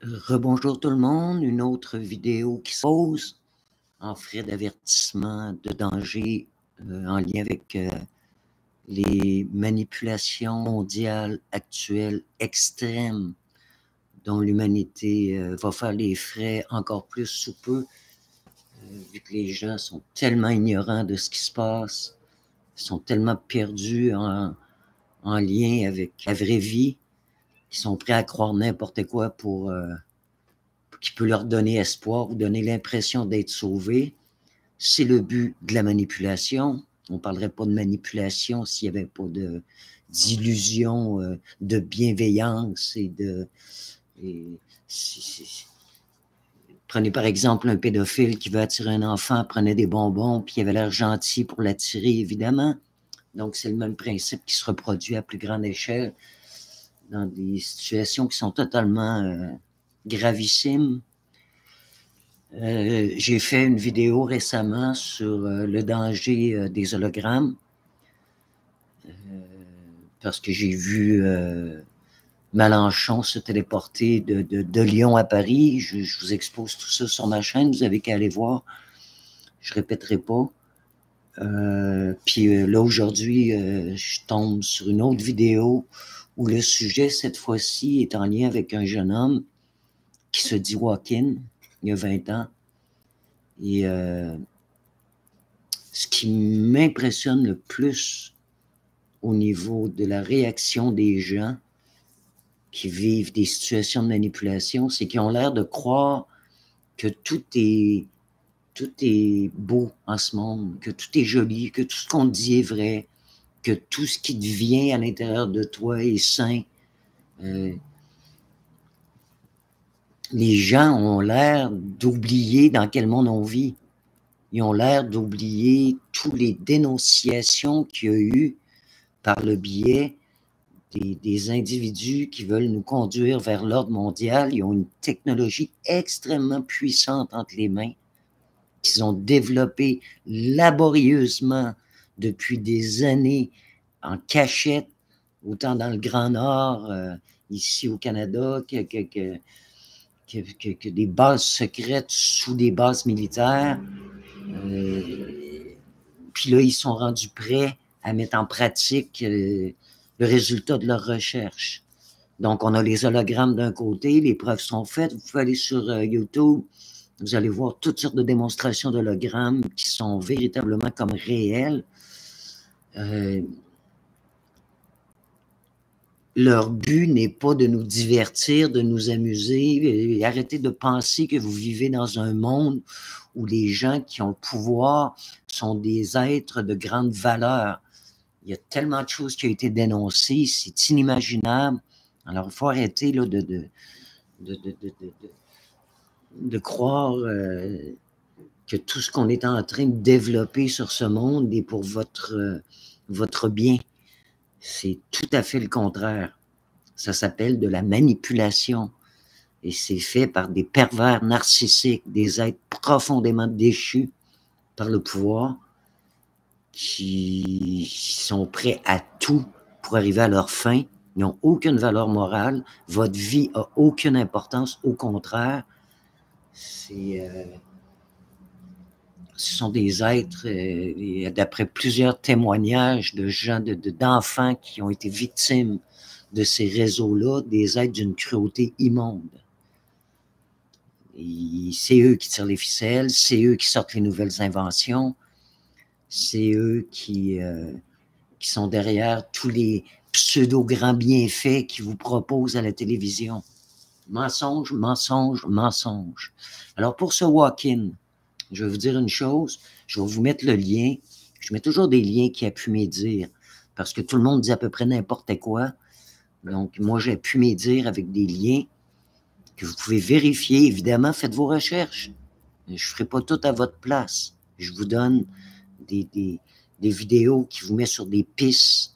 Rebonjour tout le monde, une autre vidéo qui se pose en frais d'avertissement de danger en lien avec les manipulations mondiales actuelles extrêmes dont l'humanité va faire les frais encore plus sous peu, vu que les gens sont tellement ignorants de ce qui se passe, sont tellement perdus en lien avec la vraie vie, qu'ils sont prêts à croire n'importe quoi pour qui peut leur donner espoir ou donner l'impression d'être sauvés. C'est le but de la manipulation. On ne parlerait pas de manipulation s'il n'y avait pas d'illusion, de bienveillance et de... Prenez par exemple un pédophile qui veut attirer un enfant, prenait des bonbons, puis il avait l'air gentil pour l'attirer, évidemment. Donc, c'est le même principe qui se reproduit à plus grande échelle dans des situations qui sont totalement gravissimes. J'ai fait une vidéo récemment sur le danger des hologrammes parce que j'ai vu Mélenchon se téléporter de Lyon à Paris. Je vous expose tout ça sur ma chaîne, vous avez qu'à aller voir. Je répéterai pas. Puis là, aujourd'hui, je tombe sur une autre vidéo où le sujet, cette fois-ci, est en lien avec un jeune homme qui se dit Walk-in, il y a 20 ans. Et ce qui m'impressionne le plus au niveau de la réaction des gens qui vivent des situations de manipulation, c'est qu'ils ont l'air de croire que tout est beau en ce monde, que tout est joli, que tout ce qu'on te dit est vrai, que tout ce qui te vient à l'intérieur de toi est sain. Les gens ont l'air d'oublier dans quel monde on vit. Ils ont l'air d'oublier toutes les dénonciations qu'il y a eu par le biais des individus qui veulent nous conduire vers l'ordre mondial. Ils ont une technologie extrêmement puissante entre les mains qu'ils ont développée laborieusement depuis des années en cachette, autant dans le Grand Nord, ici au Canada, que des bases secrètes sous des bases militaires. Puis là, ils sont rendus prêts à mettre en pratique le résultat de leur recherche. Donc, on a les hologrammes d'un côté, les preuves sont faites. Vous pouvez aller sur YouTube, vous allez voir toutes sortes de démonstrations d'hologrammes qui sont véritablement comme réels. Leur but n'est pas de nous divertir, de nous amuser. Arrêtez de penser que vous vivez dans un monde où les gens qui ont le pouvoir sont des êtres de grande valeur. Il y a tellement de choses qui ont été dénoncées, c'est inimaginable. Alors, il faut arrêter là, de croire que tout ce qu'on est en train de développer sur ce monde est pour votre bien. C'est tout à fait le contraire. Ça s'appelle de la manipulation. Et c'est fait par des pervers narcissiques, des êtres profondément déchus par le pouvoir, qui sont prêts à tout pour arriver à leur fin. Ils n'ont aucune valeur morale. Votre vie n'a aucune importance. Au contraire, ce sont des êtres, d'après plusieurs témoignages de gens, d'enfants qui ont été victimes de ces réseaux-là, des êtres d'une cruauté immonde. C'est eux qui tirent les ficelles, c'est eux qui sortent les nouvelles inventions, c'est eux qui sont derrière tous les pseudo-grands bienfaits qu'ils vous proposent à la télévision. Mensonge, mensonge, mensonge. Alors pour ce walk-in, je vais vous dire une chose, je vais vous mettre le lien. Je mets toujours des liens qui appuient mes dires, parce que tout le monde dit à peu près n'importe quoi. Donc, moi, j'appuie mes dires avec des liens que vous pouvez vérifier. Évidemment, faites vos recherches. Je ne ferai pas tout à votre place. Je vous donne des vidéos qui vous mettent sur des pistes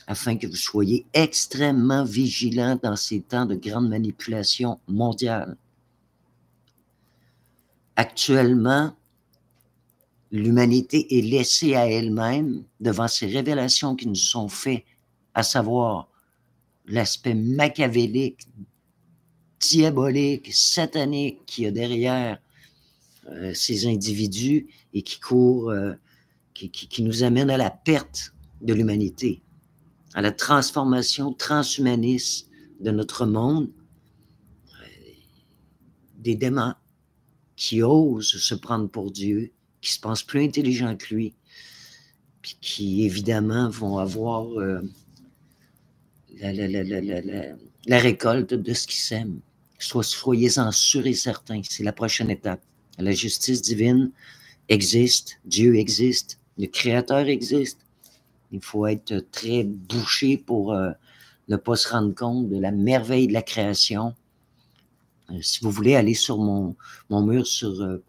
afin que vous soyez extrêmement vigilants dans ces temps de grande manipulation mondiale. Actuellement, l'humanité est laissée à elle-même devant ces révélations qui nous sont faites, à savoir l'aspect machiavélique diabolique, satanique qu'il y a derrière ces individus et qui courent, qui nous amène à la perte de l'humanité, à la transformation transhumaniste de notre monde, des démons qui osent se prendre pour Dieu, qui se pensent plus intelligents que lui, puis qui, évidemment, vont avoir la récolte de ce qu'ils sèment. Soyez-en sûrs et certains, c'est la prochaine étape. La justice divine existe, Dieu existe, le Créateur existe. Il faut être très bouché pour ne pas se rendre compte de la merveille de la création. Si vous voulez aller sur mon mur sur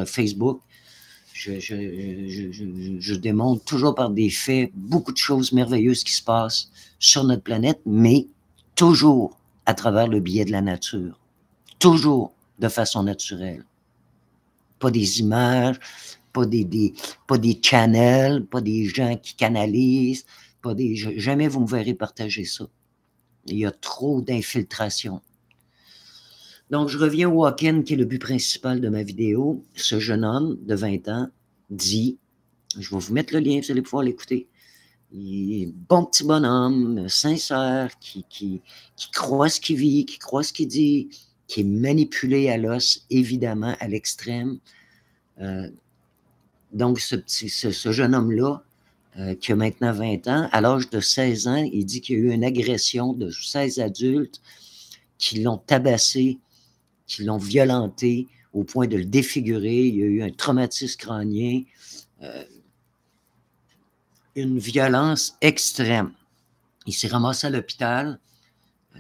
Facebook, je démontre toujours par des faits beaucoup de choses merveilleuses qui se passent sur notre planète, mais toujours à travers le biais de la nature. Toujours de façon naturelle. Pas des images, pas des channels, pas des gens qui canalisent, jamais vous me verrez partager ça. Il y a trop d'infiltration. Donc, je reviens au walk-in, qui est le but principal de ma vidéo. Ce jeune homme de 20 ans dit, je vais vous mettre le lien, vous allez pouvoir l'écouter. Il est bon petit bonhomme, sincère, qui croit ce qu'il vit, qui croit ce qu'il dit, qui est manipulé à l'os, évidemment, à l'extrême. Donc, ce jeune homme-là, qui a maintenant 20 ans, à l'âge de 16 ans, il dit qu'il y a eu une agression de 16 adultes qui l'ont tabassé, qui l'ont violenté au point de le défigurer. Il y a eu un traumatisme crânien, une violence extrême. Il s'est ramassé à l'hôpital.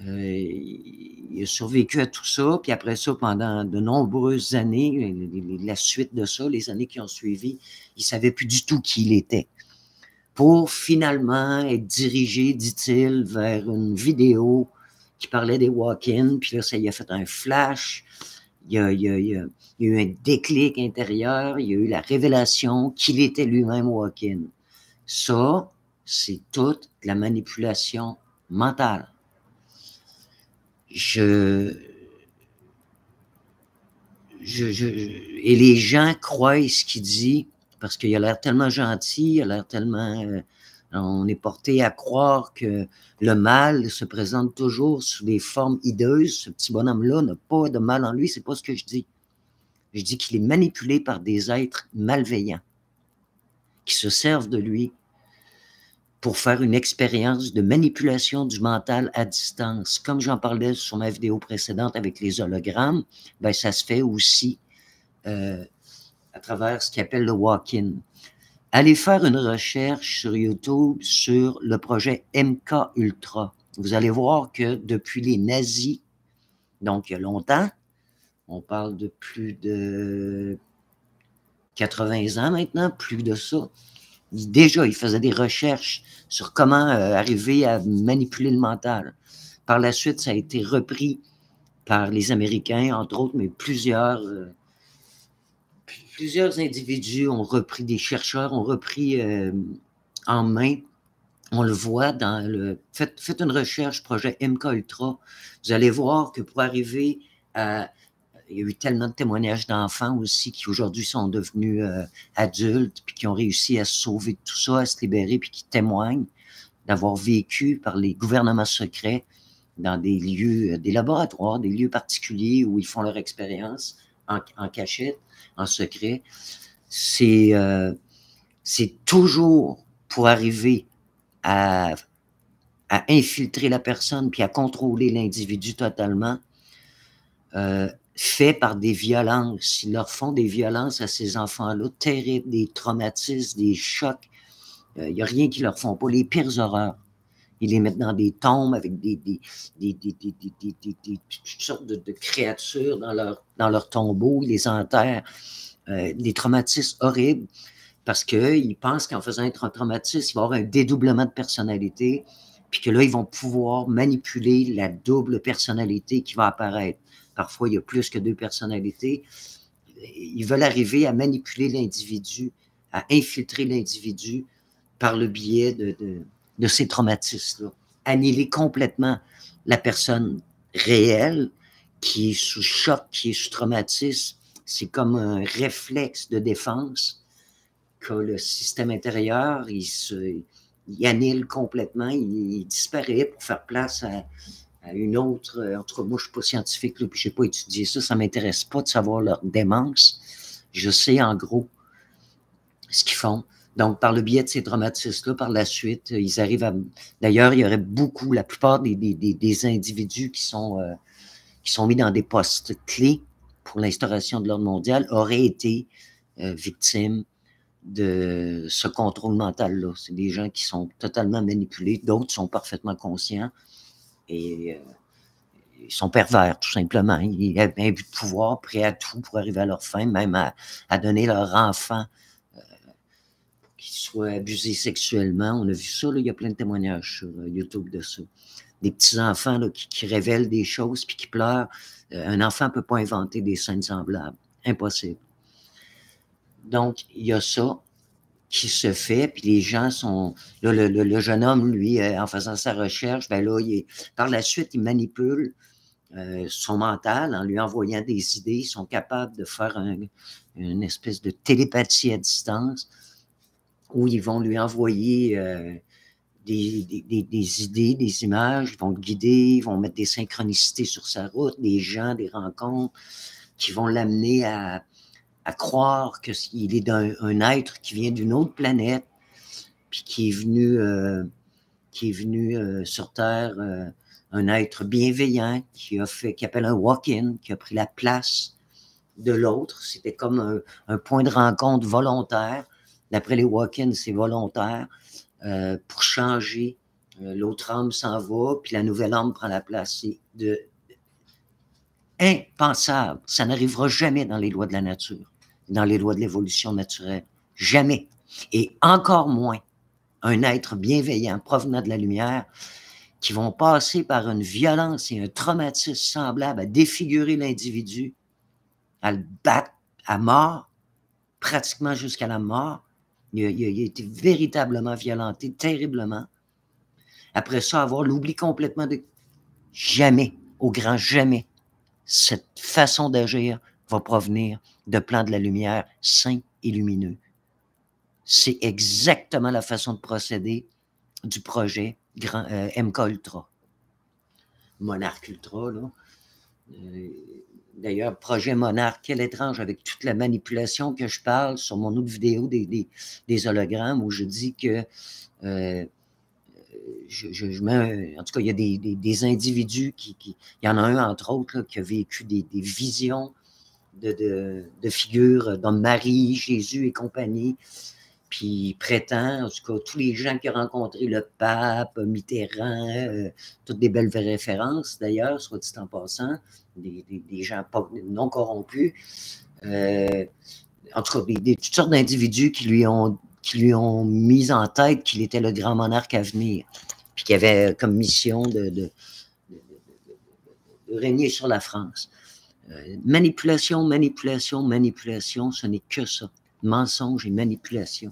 Il a survécu à tout ça, puis après ça, pendant de nombreuses années, la suite de ça, les années qui ont suivi, il ne savait plus du tout qui il était. Pour finalement être dirigé, dit-il, vers une vidéo qui parlait des walk-ins, puis là, ça y a fait un flash, il y a eu un déclic intérieur, il y a eu la révélation qu'il était lui-même walk-in. Ça, c'est toute la manipulation mentale. Et les gens croient ce qu'il dit parce qu'il a l'air tellement gentil, il a l'air tellement... on est porté à croire que le mal se présente toujours sous des formes hideuses. Ce petit bonhomme-là n'a pas de mal en lui, c'est pas ce que je dis. Je dis qu'il est manipulé par des êtres malveillants qui se servent de lui pour faire une expérience de manipulation du mental à distance. Comme j'en parlais sur ma vidéo précédente avec les hologrammes, ben ça se fait aussi à travers ce qu'ils appellent le walk-in. Allez faire une recherche sur YouTube sur le projet MK Ultra. Vous allez voir que depuis les nazis, donc il y a longtemps, on parle de plus de 80 ans maintenant, plus de ça. Déjà, ils faisaient des recherches sur comment arriver à manipuler le mental. Par la suite, ça a été repris par les Américains, entre autres, mais plusieurs individus ont repris, des chercheurs ont repris en main. On le voit dans le... Faites une recherche, projet MK Ultra. Vous allez voir que pour arriver à... Il y a eu tellement de témoignages d'enfants aussi qui aujourd'hui sont devenus adultes, puis qui ont réussi à se sauver de tout ça, à se libérer, puis qui témoignent d'avoir vécu par les gouvernements secrets dans des lieux, des laboratoires, des lieux particuliers où ils font leur expérience en cachette, en secret. C'est toujours pour arriver à infiltrer la personne puis à contrôler l'individu totalement, fait par des violences. Ils leur font des violences à ces enfants-là, terribles, des traumatismes, des chocs. Il n'y a rien qu'ils leur font pas, les pires horreurs. Ils les mettent dans des tombes avec toutes sortes de créatures dans leur tombeau. Ils les enterrent. Des traumatismes horribles parce qu'ils pensent qu'en faisant un traumatisme, il va y avoir un dédoublement de personnalité, puis que là, ils vont pouvoir manipuler la double personnalité qui va apparaître. Parfois, il y a plus que deux personnalités. Ils veulent arriver à manipuler l'individu, à infiltrer l'individu par le biais de ces traumatismes-là. annihiler complètement la personne réelle qui est sous choc, qui est sous traumatisme. C'est comme un réflexe de défense que le système intérieur, il annule complètement, il disparaît pour faire place à une autre. En tout cas, moi, je ne suis pas scientifique, là, puis je n'ai pas étudié ça, ça ne m'intéresse pas de savoir leur démence. Je sais en gros ce qu'ils font. Donc, par le biais de ces traumatismes-là, par la suite, ils arrivent à... D'ailleurs, il y aurait beaucoup, la plupart des individus qui sont mis dans des postes clés pour l'instauration de l'ordre mondial auraient été victimes de ce contrôle mental-là. C'est des gens qui sont totalement manipulés, d'autres sont parfaitement conscients et ils sont pervers, tout simplement. Ils ont un but de pouvoir, prêts à tout pour arriver à leur fin, même à donner leur enfant qui soit abusé sexuellement. On a vu ça, là, il y a plein de témoignages sur YouTube de ça. Des petits-enfants qui révèlent des choses puis qui pleurent. Un enfant ne peut pas inventer des scènes semblables. Impossible. Donc, il y a ça qui se fait, puis les gens sont... Là, le jeune homme, lui, en faisant sa recherche, ben là, par la suite, il manipule son mental en lui envoyant des idées. Ils sont capables de faire une espèce de télépathie à distance où ils vont lui envoyer des idées, des images, ils vont le guider, ils vont mettre des synchronicités sur sa route, des gens, des rencontres qui vont l'amener à croire qu'il est un être qui vient d'une autre planète, puis qui est venu sur Terre, un être bienveillant qui appelle un walk-in, qui a pris la place de l'autre. C'était comme un point de rencontre volontaire. D'après les walk-ins, c'est volontaire. Pour changer, l'autre âme s'en va, puis la nouvelle âme prend la place. C'est impensable. Ça n'arrivera jamais dans les lois de la nature, dans les lois de l'évolution naturelle. Jamais. Et encore moins un être bienveillant provenant de la lumière qui vont passer par une violence et un traumatisme semblable à défigurer l'individu, à le battre à mort, pratiquement jusqu'à la mort. Il a été véritablement violenté, terriblement. Après ça, avoir l'oubli complètement de jamais, au grand jamais, cette façon d'agir va provenir de plans de la lumière sains et lumineux. C'est exactement la façon de procéder du projet MK Ultra. Monarque Ultra, là. D'ailleurs, projet Monarque, quel étrange, avec toute la manipulation que je parle sur mon autre vidéo des hologrammes, où je dis que je mets, en tout cas, il y a des individus il y en a un, entre autres, là, qui a vécu des visions de figures dont Marie, Jésus et compagnie, puis il prétend, en tout cas, tous les gens qui ont rencontré le pape, Mitterrand, toutes des belles références, d'ailleurs, soit dit en passant, des gens non corrompus, en tout cas, toutes sortes d'individus qui lui ont mis en tête qu'il était le grand monarque à venir, puis qu'il avait comme mission de régner sur la France. Manipulation, manipulation, manipulation, ce n'est que ça. Mensonge et manipulation.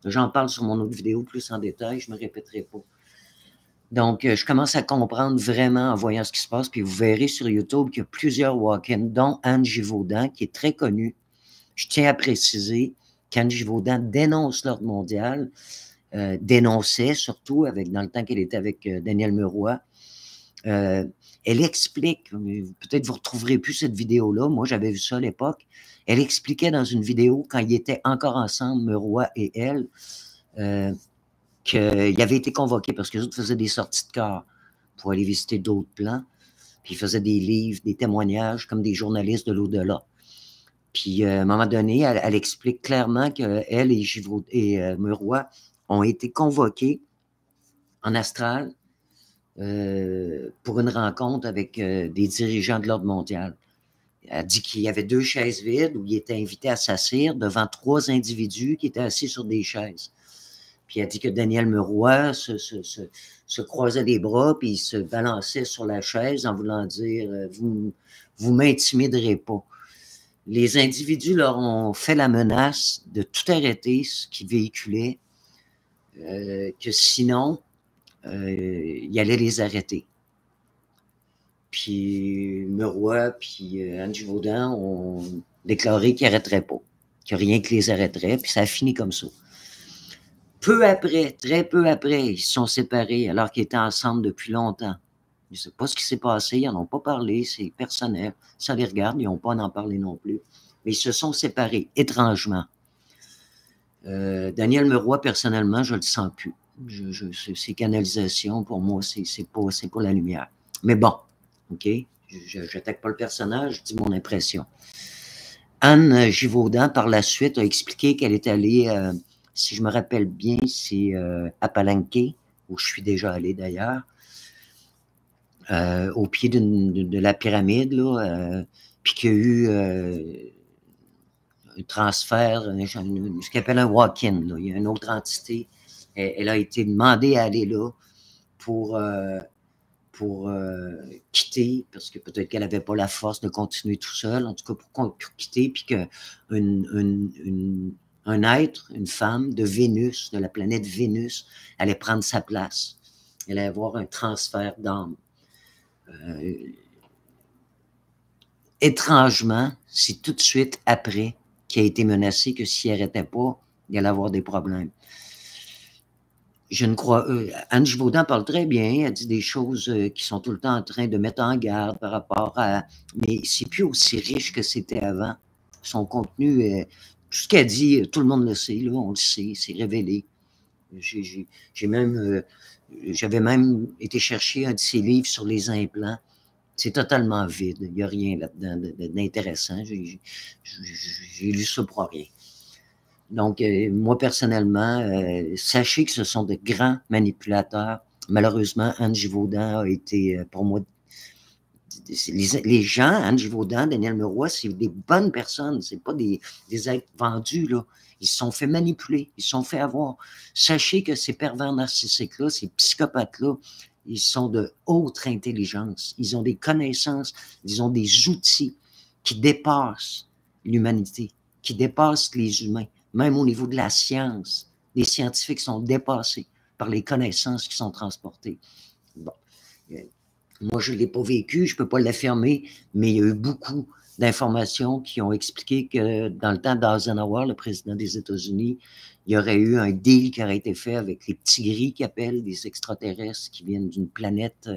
J'en parle sur mon autre vidéo plus en détail, je ne me répéterai pas. Donc, je commence à comprendre vraiment en voyant ce qui se passe, puis vous verrez sur YouTube qu'il y a plusieurs walk-ins, dont Anne Givaudan, qui est très connue. Je tiens à préciser qu'Anne Givaudan dénonce l'ordre mondial, dénonçait surtout dans le temps qu'elle était avec Daniel Meroy. Elle explique, peut-être vous ne retrouverez plus cette vidéo-là, moi j'avais vu ça à l'époque, elle expliquait dans une vidéo, quand ils étaient encore ensemble, Meroy et elle, qu'il avait été convoqué parce que les autres faisaient des sorties de corps pour aller visiter d'autres plans, puis ils faisaient des livres, des témoignages, comme des journalistes de l'au-delà. Puis à un moment donné, elle explique clairement qu'elle et Meroy ont été convoqués en astral pour une rencontre avec des dirigeants de l'ordre mondial. Elle dit qu'il y avait 2 chaises vides où il était invité à s'asseoir devant 3 individus qui étaient assis sur des chaises. Puis elle dit que Daniel Meroy se croisait les bras puis il se balançait sur la chaise en voulant dire vous m'intimiderez pas. Les individus leur ont fait la menace de tout arrêter ce qu'ils véhiculaient, que sinon il allait les arrêter. Puis Meroy, puis Ange Vaudan ont déclaré qu'ils n'arrêteraient pas, qu'il n'y a rien qui les arrêterait, puis ça a fini comme ça. Peu après, très peu après, ils se sont séparés alors qu'ils étaient ensemble depuis longtemps. Je ne sais pas ce qui s'est passé, ils n'en ont pas parlé, c'est personnel. Ça les regarde, ils n'ont pas à en parler non plus. Mais ils se sont séparés, étrangement. Daniel Meroy, personnellement, je ne le sens plus. Ces canalisations, pour moi, c'est pas la lumière. Mais bon, OK? Je n'attaque pas le personnage, je dis mon impression. Anne Givaudan, par la suite, a expliqué qu'elle est allée, si je me rappelle bien, c'est à Palenque, où je suis déjà allé d'ailleurs, au pied de la pyramide, là, puis qu'il y a eu un transfert, ce qu'on appelle un walk-in. Il y a une autre entité. Elle a été demandée à aller là pour quitter, parce que peut-être qu'elle n'avait pas la force de continuer tout seul, en tout cas pour quitter, puis qu'un être, une femme de Vénus, de la planète Vénus, allait prendre sa place. Elle allait avoir un transfert d'âme. Étrangement, c'est tout de suite après qu'il a été menacé que s'il n'arrêtait pas, il allait avoir des problèmes. Je ne crois. Anne Givaudan parle très bien, elle dit des choses qui sont tout le temps en train de mettre en garde par rapport à. Mais c'est plus aussi riche que c'était avant. Son contenu, tout ce qu'elle dit, tout le monde le sait, là, on le sait, c'est révélé. J'avais même été chercher un de ses livres sur les implants. C'est totalement vide. Il n'y a rien là-dedans d'intéressant. J'ai lu ça pour rien. Donc, moi, personnellement, sachez que ce sont de grands manipulateurs. Malheureusement, Anne Givaudan a été, pour moi, les gens, Anne Givaudan, Daniel Meroy, c'est des bonnes personnes. C'est pas des êtres vendus, là. Ils se sont fait manipuler. Ils se sont fait avoir. Sachez que ces pervers narcissiques-là, ces psychopathes-là, ils sont de haute intelligence. Ils ont des connaissances, ils ont des outils qui dépassent l'humanité, qui dépassent les humains. Même au niveau de la science, les scientifiques sont dépassés par les connaissances qui sont transportées. Bon. Moi, je ne l'ai pas vécu, je ne peux pas l'affirmer, mais il y a eu beaucoup d'informations qui ont expliqué que dans le temps d'Eisenhower, le président des États-Unis, il y aurait eu un deal qui aurait été fait avec les petits gris qu'ils appellent des extraterrestres qui viennent d'une planète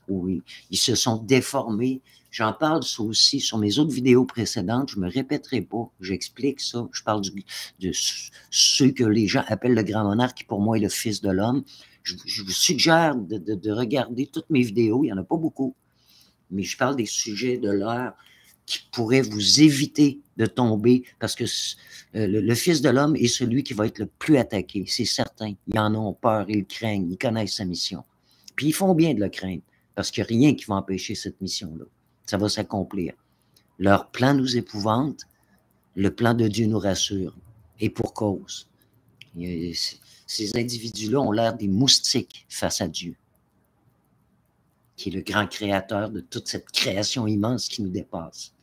où ils se sont déformés. J'en parle ça aussi sur mes autres vidéos précédentes, je ne me répéterai pas, j'explique ça. Je parle de ceux que les gens appellent le grand monarque, qui pour moi est le fils de l'homme. Je vous suggère de regarder toutes mes vidéos, il n'y en a pas beaucoup, mais je parle des sujets de l'heure qui pourraient vous éviter de tomber, parce que le Fils de l'homme est celui qui va être le plus attaqué, c'est certain. Ils en ont peur, ils le craignent, ils connaissent sa mission. Puis ils font bien de le craindre, parce qu'il n'y a rien qui va empêcher cette mission-là. Ça va s'accomplir. Leur plan nous épouvante, le plan de Dieu nous rassure, et pour cause. Ces individus-là ont l'air des moustiques face à Dieu, qui est le grand créateur de toute cette création immense qui nous dépasse.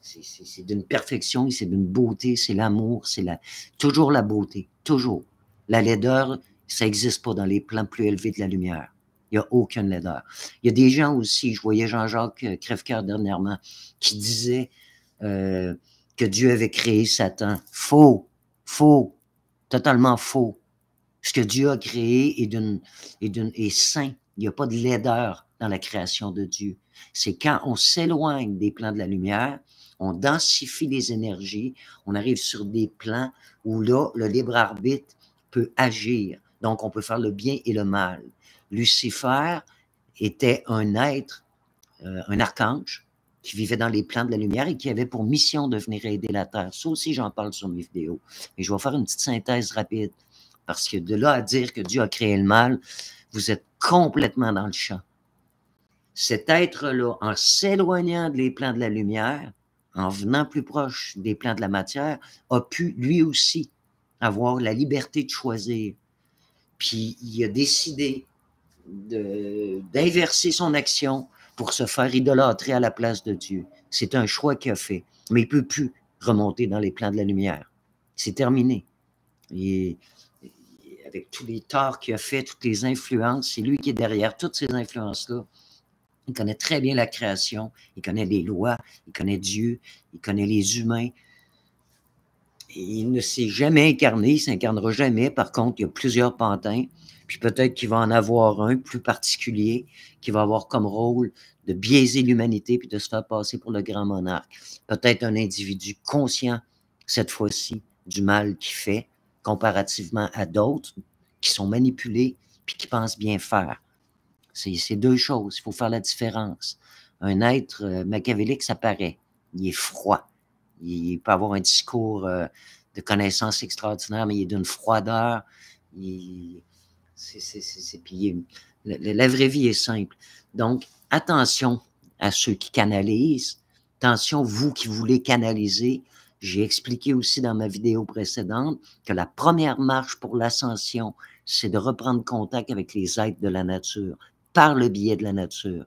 C'est d'une perfection, c'est d'une beauté, c'est l'amour, toujours la beauté, toujours. La laideur, ça n'existe pas dans les plans plus élevés de la lumière. Il n'y a aucune laideur. Il y a des gens aussi, je voyais Jean-Jacques Crèvecoeur dernièrement, qui disait que Dieu avait créé Satan. Faux, totalement faux. Ce que Dieu a créé est saint. Il n'y a pas de laideur dans la création de Dieu. C'est quand on s'éloigne des plans de la lumière, on densifie les énergies, on arrive sur des plans où là, le libre arbitre peut agir. Donc, on peut faire le bien et le mal. Lucifer était un être, un archange, qui vivait dans les plans de la lumière et qui avait pour mission de venir aider la Terre. Ça aussi, j'en parle sur mes vidéos. Et je vais faire une petite synthèse rapide. Parce que de là à dire que Dieu a créé le mal, vous êtes complètement dans le champ. Cet être-là, en s'éloignant des plans de la lumière, en venant plus proche des plans de la matière, a pu lui aussi avoir la liberté de choisir. Puis il a décidé d'inverser son action pour se faire idolâtrer à la place de Dieu. C'est un choix qu'il a fait. Mais il ne peut plus remonter dans les plans de la lumière. C'est terminé. avec tous les torts qu'il a fait, toutes les influences. C'est lui qui est derrière toutes ces influences-là. Il connaît très bien la création, il connaît les lois, il connaît Dieu, il connaît les humains. Et il ne s'est jamais incarné, il ne s'incarnera jamais. Par contre, il y a plusieurs pantins. Puis peut-être qu'il va en avoir un plus particulier, qui va avoir comme rôle de biaiser l'humanité puis de se faire passer pour le grand monarque. Peut-être un individu conscient, cette fois-ci, du mal qu'il fait, comparativement à d'autres qui sont manipulés puis qui pensent bien faire. C'est deux choses, il faut faire la différence. Un être machiavélique, ça paraît. Il est froid. Il peut avoir un discours de connaissance extraordinaire, mais il est d'une froideur. Puis la vraie vie est simple. Donc, attention à ceux qui canalisent. Attention, vous qui voulez canaliser. J'ai expliqué aussi dans ma vidéo précédente que la première marche pour l'ascension, c'est de reprendre contact avec les êtres de la nature, par le biais de la nature.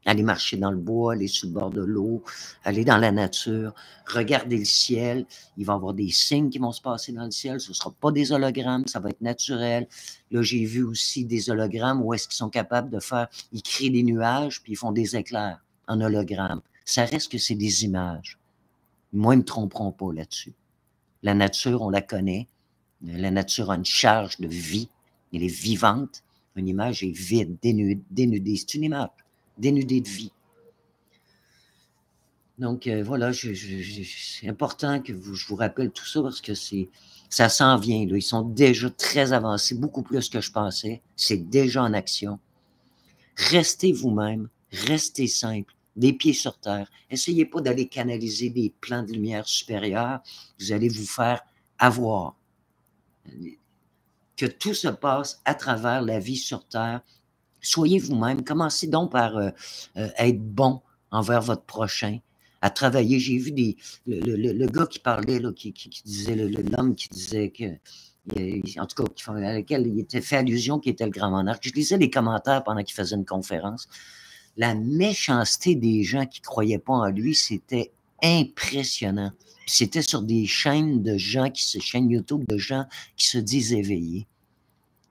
Aller marcher dans le bois, aller sur le bord de l'eau, aller dans la nature, regarder le ciel. Il va y avoir des signes qui vont se passer dans le ciel. Ce ne sera pas des hologrammes, ça va être naturel. Là, j'ai vu aussi des hologrammes où est-ce qu'ils sont capables de faire, ils créent des nuages, puis ils font des éclairs en hologramme. Ça reste que c'est des images. Moi, ils ne me tromperont pas là-dessus. La nature, on la connaît. La nature a une charge de vie. Elle est vivante. Une image est vide, dénudée. C'est une image dénudée de vie. Donc, voilà, c'est important que je vous rappelle tout ça parce que ça s'en vient. Là. Ils sont déjà très avancés, beaucoup plus que je pensais. C'est déjà en action. Restez vous-même, restez simple, des pieds sur terre. Essayez pas d'aller canaliser des plans de lumière supérieurs. Vous allez vous faire avoir. Que tout se passe à travers la vie sur terre. Soyez vous-même. Commencez donc par être bon envers votre prochain, à travailler. J'ai vu le gars qui parlait, là, qui disait, l'homme qui disait que, en tout cas, à laquelle il était fait allusion qu'il était le grand monarque. Je lisais les commentaires pendant qu'il faisait une conférence. La méchanceté des gens qui ne croyaient pas en lui, c'était impressionnant. Puis c'était sur des chaînes de gens, chaînes YouTube de gens qui se disent éveillés.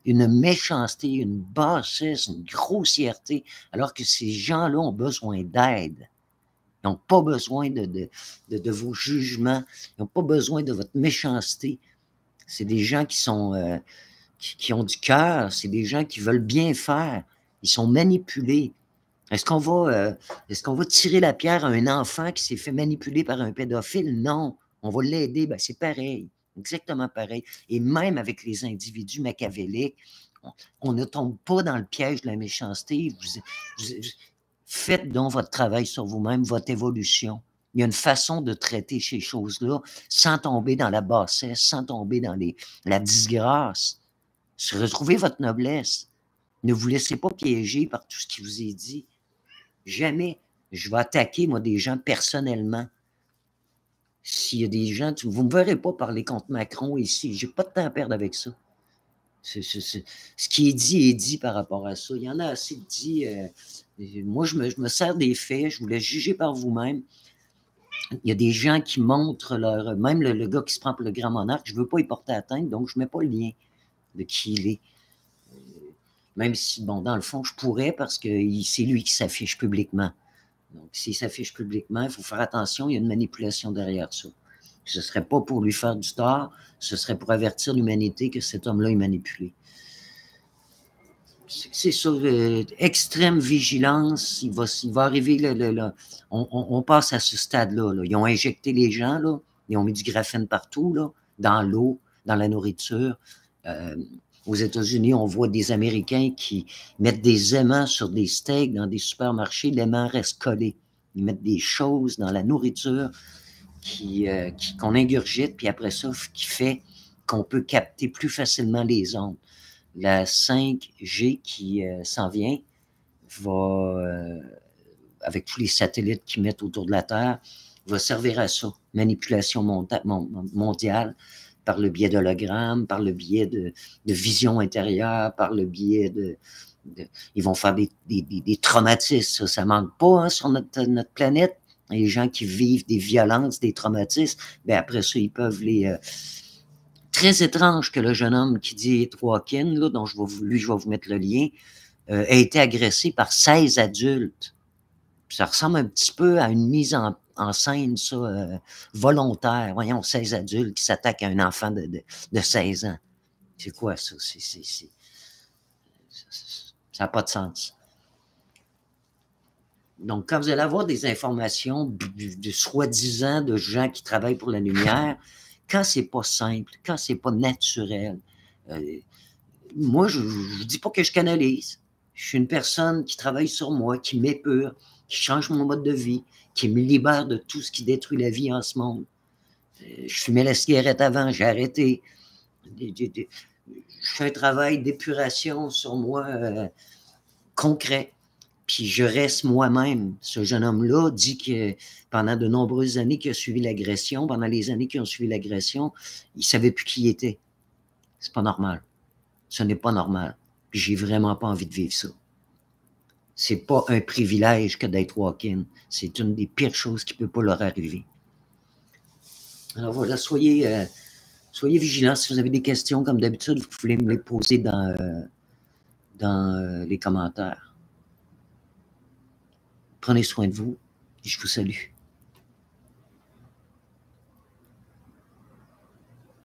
Une méchanceté, une bassesse, une grossièreté, alors que ces gens-là ont besoin d'aide. Ils n'ont pas besoin de vos jugements, ils n'ont pas besoin de votre méchanceté. C'est des gens qui sont qui ont du cœur, c'est des gens qui veulent bien faire. Ils sont manipulés. Est-ce qu'on va tirer la pierre à un enfant qui s'est fait manipuler par un pédophile? Non. On va l'aider. Ben, c'est pareil. Exactement pareil. Et même avec les individus machiavéliques, on ne tombe pas dans le piège de la méchanceté. Faites donc votre travail sur vous-même, votre évolution. Il y a une façon de traiter ces choses-là sans tomber dans la bassesse, sans tomber dans la disgrâce. Retrouvez votre noblesse. Ne vous laissez pas piéger par tout ce qui vous est dit. Jamais je vais attaquer, moi, des gens personnellement. S'il y a des gens, vous ne me verrez pas parler contre Macron ici. Je n'ai pas de temps à perdre avec ça. Ce qui est dit par rapport à ça. Il y en a assez dit. Moi, je me sers des faits. Je vous laisse juger par vous-même. Il y a des gens qui montrent leur... Même le gars qui se prend pour le grand monarque, je ne veux pas y porter atteinte, donc je ne mets pas le lien de qui il est. Même si, bon, dans le fond, je pourrais parce que c'est lui qui s'affiche publiquement. Donc, s'il s'affiche publiquement, il faut faire attention, il y a une manipulation derrière ça. Ce ne serait pas pour lui faire du tort, ce serait pour avertir l'humanité que cet homme-là est manipulé. C'est sur extrême vigilance, il va arriver, on passe à ce stade-là. Là. Ils ont injecté les gens, là, ils ont mis du graphène partout, là, dans l'eau, dans la nourriture. Aux États-Unis, on voit des Américains qui mettent des aimants sur des steaks dans des supermarchés, l'aimant reste collé. Ils mettent des choses dans la nourriture qu'on ingurgite, puis après ça, qui fait qu'on peut capter plus facilement les ondes. La 5G qui s'en vient va, avec tous les satellites qu'ils mettent autour de la Terre, va servir à ça. Manipulation mondiale par le biais d'hologrammes, par le biais de vision intérieure, par le biais ils vont faire des traumatismes. Ça ne manque pas hein, sur notre planète. Les gens qui vivent des violences, des traumatismes, bien après ça, ils peuvent les Très étrange que le jeune homme qui dit Walken, là, dont je vais vous mettre le lien, a été agressé par 16 adultes. Puis ça ressemble un petit peu à une mise en scène, ça, volontaire. Voyons, 16 adultes qui s'attaquent à un enfant de 16 ans. C'est quoi ça? Ça n'a pas de sens. Donc, quand vous allez avoir des informations de soi-disant de gens qui travaillent pour la lumière, quand c'est pas simple, quand c'est pas naturel, moi, je ne dis pas que je canalise. Je suis une personne qui travaille sur moi, qui m'épure, qui change mon mode de vie, qui me libère de tout ce qui détruit la vie en ce monde. Je fumais la cigarette avant, j'ai arrêté. Je fais un travail d'épuration sur moi concret. Puis je reste moi-même. Ce jeune homme-là dit que pendant de nombreuses années qu'il a suivi l'agression, pendant les années qui ont suivi l'agression, il ne savait plus qui il était. C'est pas normal. Ce n'est pas normal. Puis j'ai vraiment pas envie de vivre ça. C'est pas un privilège que d'être Walken. C'est une des pires choses qui peut pas leur arriver. Alors voilà, soyez vigilants. Si vous avez des questions, comme d'habitude, vous pouvez me les poser dans les commentaires. Prenez soin de vous et je vous salue.